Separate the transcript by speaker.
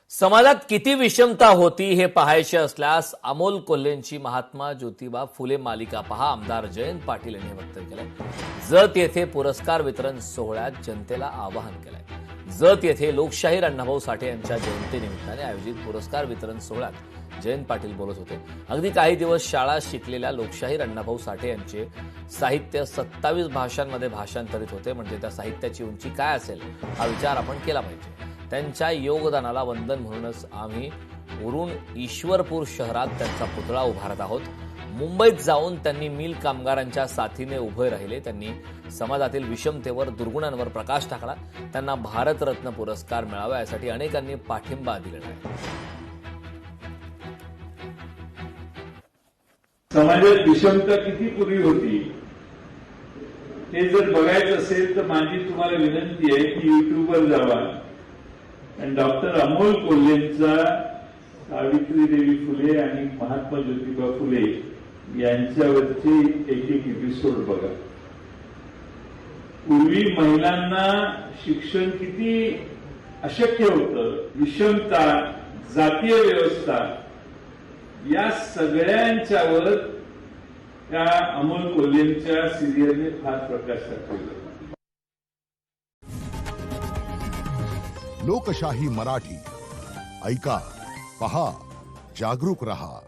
Speaker 1: समाजात किती विषमता होती हे पाहायचे असल्यास अमोल कोल्हेंची महात्मा ज्योतिबा फुले मालिका पहा. आमदार जयंत पाटील यांनी वक्तव्य केलंय. जत येथे पुरस्कार वितरण सोहळ्यात जनतेला आवाहन केलंय. जत येथे लोकशाहीर अण्णाभाऊ साठे यांच्या जयंतीनिमित्ताने आयोजित पुरस्कार वितरण सोहळ्यात जयंत पाटील बोलत होते. अगदी काही दिवस शाळा शिकलेल्या लोकशाहीर अण्णाभाऊ साठे यांचे साहित्य 27 भाषांमध्ये भाषांतरित होते. म्हणजे त्या साहित्याची उंची काय असेल हा विचार आपण केला पाहिजे. त्यांच्या योगदानाला वंदन म्हणूनच आम्ही उरून ईश्वरपूर शहरात त्यांचा पुतळा उभारत आहोत. मुंबईत जाऊन त्यांनी मिल कामगारांच्या साथीने उभे राहिले. त्यांनी समाजातील विषमतेवर, दुर्गुणांवर प्रकाश टाकला. त्यांना भारतरत्न पुरस्कार मिळावा यासाठी अनेकांनी पाठिंबा दिलेला आहे.
Speaker 2: समाजात विषमता किती पूर्वी होती हे जर बघायचं असेल तर माझी तुम्हाला विनंती आहे की युट्यूबवर जावा आणि डॉक्टर अमोल कोल्हेंचा सावित्रीदेवी फुले आणि महात्मा ज्योतिबा फुले यांच्यावरचे एक एपिसोड बघा. पूर्वी महिलांना शिक्षण किती अशक्य होतं, विषमता, जातीय व्यवस्था या सगळ्यांच्यावर त्या अमोल कोल्हेंच्या सिरियलने फार प्रकाश टाकलेला.
Speaker 3: लोकशाही मराठी ऐका, पहा, जागरूक रहा.